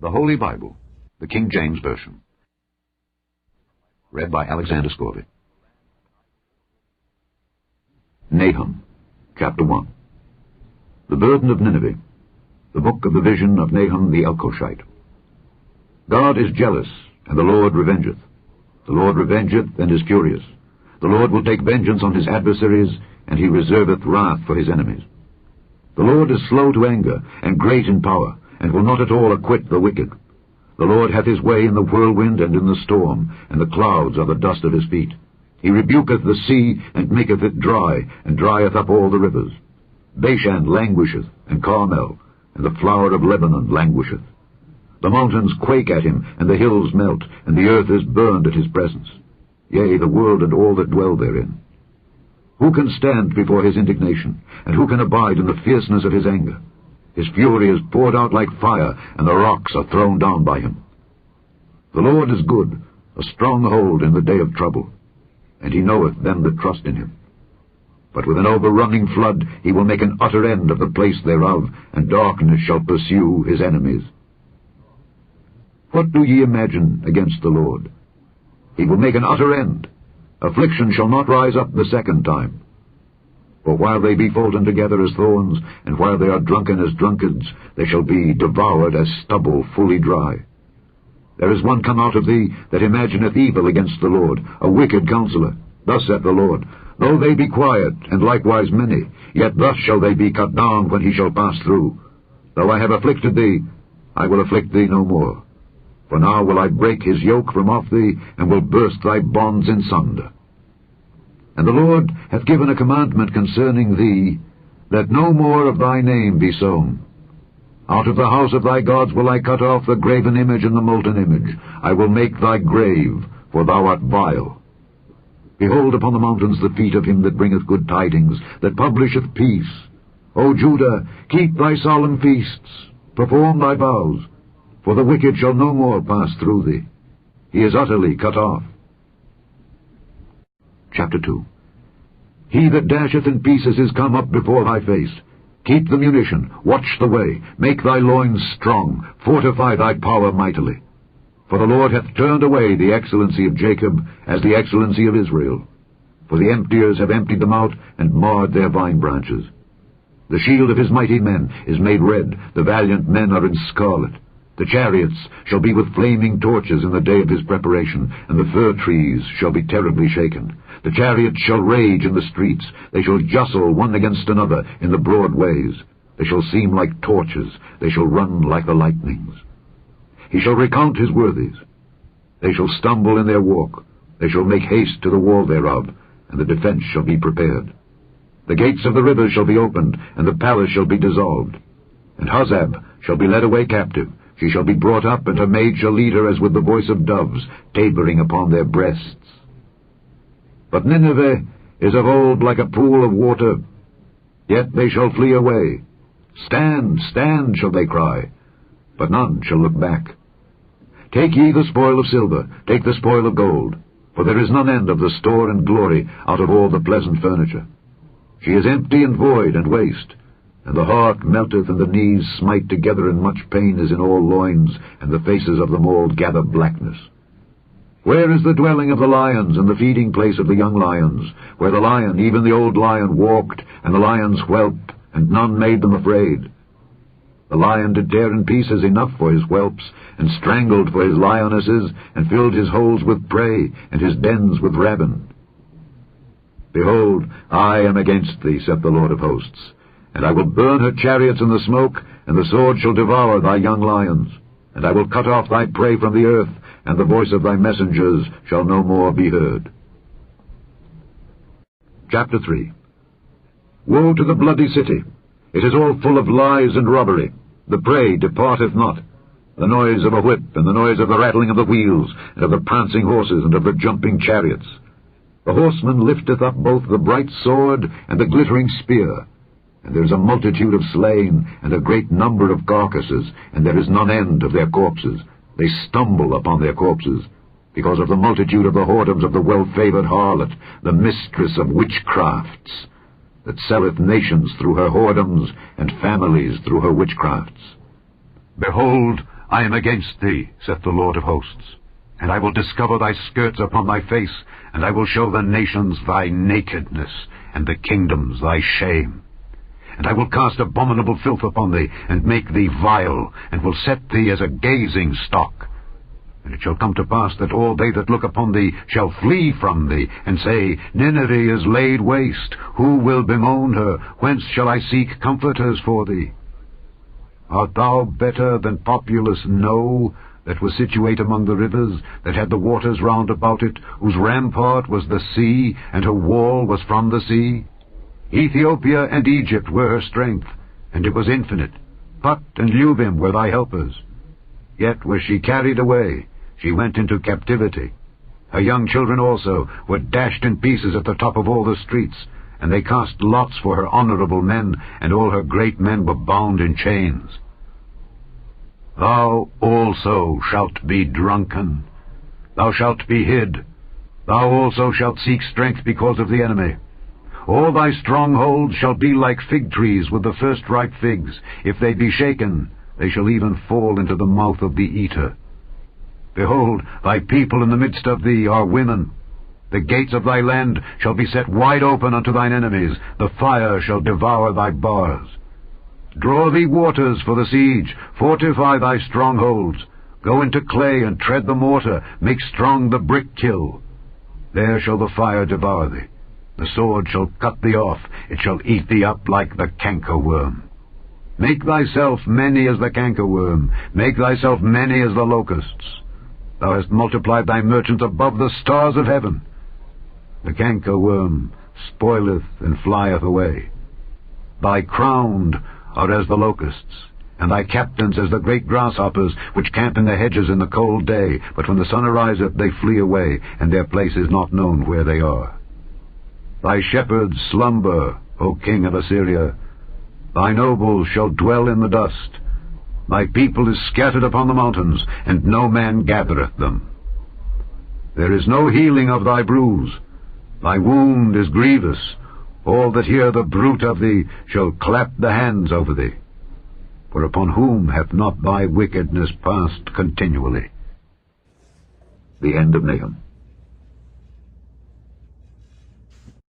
The Holy Bible, the King James Version. Read by Alexander Scorby. Nahum, Chapter 1. The Burden of Nineveh, the book of the vision of Nahum the Elkoshite. God is jealous, and the Lord revengeth. The Lord revengeth, and is furious. The Lord will take vengeance on his adversaries, and he reserveth wrath for his enemies. The Lord is slow to anger, and great in power, and will not at all acquit the wicked. The Lord hath his way in the whirlwind and in the storm, and the clouds are the dust of his feet. He rebuketh the sea, and maketh it dry, and drieth up all the rivers. Bashan languisheth, and Carmel, and the flower of Lebanon languisheth. The mountains quake at him, and the hills melt, and the earth is burned at his presence. Yea, the world and all that dwell therein. Who can stand before his indignation, and who can abide in the fierceness of his anger? His fury is poured out like fire, and the rocks are thrown down by him. The Lord is good, a stronghold in the day of trouble, and he knoweth them that trust in him. But with an overrunning flood he will make an utter end of the place thereof, and darkness shall pursue his enemies. What do ye imagine against the Lord? He will make an utter end. Affliction shall not rise up the second time. For while they be folden together as thorns, and while they are drunken as drunkards, they shall be devoured as stubble fully dry. There is one come out of thee that imagineth evil against the Lord, a wicked counselor. Thus saith the Lord, Though they be quiet, and likewise many, yet thus shall they be cut down when he shall pass through. Though I have afflicted thee, I will afflict thee no more. For now will I break his yoke from off thee, and will burst thy bonds in sunder. And the Lord hath given a commandment concerning thee, that no more of thy name be sown. Out of the house of thy gods will I cut off the graven image and the molten image. I will make thy grave, for thou art vile. Behold upon the mountains the feet of him that bringeth good tidings, that publisheth peace. O Judah, keep thy solemn feasts, perform thy vows, for the wicked shall no more pass through thee. He is utterly cut off. Chapter 2. He that dasheth in pieces is come up before thy face. Keep the munition, watch the way, make thy loins strong, fortify thy power mightily. For the Lord hath turned away the excellency of Jacob as the excellency of Israel. For the emptiers have emptied them out, and marred their vine branches. The shield of his mighty men is made red, the valiant men are in scarlet. The chariots shall be with flaming torches in the day of his preparation, and the fir trees shall be terribly shaken. The chariots shall rage in the streets, they shall jostle one against another in the broad ways. They shall seem like torches, they shall run like the lightnings. He shall recount his worthies. They shall stumble in their walk, they shall make haste to the wall thereof, and the defense shall be prepared. The gates of the rivers shall be opened, and the palace shall be dissolved. And Huzzab shall be led away captive. She shall be brought up, and her maid shall lead her as with the voice of doves, tabering upon their breasts. But Nineveh is of old like a pool of water, yet they shall flee away. Stand, stand, shall they cry, but none shall look back. Take ye the spoil of silver, take the spoil of gold, for there is none end of the store and glory out of all the pleasant furniture. She is empty and void and waste, and the heart melteth, and the knees smite together, and much pain is in all loins, and the faces of them all gather blackness. Where is the dwelling of the lions, and the feeding place of the young lions, where the lion, even the old lion, walked, and the lions whelped, and none made them afraid? The lion did tear in pieces enough for his whelps, and strangled for his lionesses, and filled his holes with prey, and his dens with rabble. Behold, I am against thee, saith the Lord of hosts, and I will burn her chariots in the smoke, and the sword shall devour thy young lions. And I will cut off thy prey from the earth, and the voice of thy messengers shall no more be heard. Chapter 3. Woe to the bloody city! It is all full of lies and robbery. The prey departeth not. The noise of a whip, and the noise of the rattling of the wheels, and of the prancing horses, and of the jumping chariots. The horseman lifteth up both the bright sword and the glittering spear. And there is a multitude of slain, and a great number of carcasses, and there is none end of their corpses. They stumble upon their corpses, because of the multitude of the whoredoms of the well-favoured harlot, the mistress of witchcrafts, that selleth nations through her whoredoms, and families through her witchcrafts. Behold, I am against thee, saith the Lord of hosts. And I will discover thy skirts upon thy face, and I will show the nations thy nakedness, and the kingdoms thy shame. And I will cast abominable filth upon thee, and make thee vile, and will set thee as a gazing stock. And it shall come to pass that all they that look upon thee shall flee from thee, and say, Nineveh is laid waste. Who will bemoan her? Whence shall I seek comforters for thee? Art thou better than populous No, that was situate among the rivers, that had the waters round about it, whose rampart was the sea, and her wall was from the sea? Ethiopia and Egypt were her strength, and it was infinite. Put and Lubim were thy helpers. Yet was she carried away, she went into captivity. Her young children also were dashed in pieces at the top of all the streets, and they cast lots for her honorable men, and all her great men were bound in chains. Thou also shalt be drunken, thou shalt be hid, thou also shalt seek strength because of the enemy. All thy strongholds shall be like fig trees with the first ripe figs. If they be shaken, they shall even fall into the mouth of the eater. Behold, thy people in the midst of thee are women. The gates of thy land shall be set wide open unto thine enemies. The fire shall devour thy bars. Draw thee waters for the siege. Fortify thy strongholds. Go into clay and tread the mortar. Make strong the brick kiln. There shall the fire devour thee. The sword shall cut thee off. It shall eat thee up like the cankerworm. Make thyself many as the cankerworm. Make thyself many as the locusts. Thou hast multiplied thy merchants above the stars of heaven. The cankerworm spoileth and flieth away. Thy crowned are as the locusts, and thy captains as the great grasshoppers, which camp in the hedges in the cold day, but when the sun ariseth they flee away, and their place is not known where they are. Thy shepherds slumber, O king of Assyria. Thy nobles shall dwell in the dust. Thy people is scattered upon the mountains, and no man gathereth them. There is no healing of thy bruise. Thy wound is grievous. All that hear the bruit of thee shall clap the hands over thee. For upon whom hath not thy wickedness passed continually? The end of Nahum.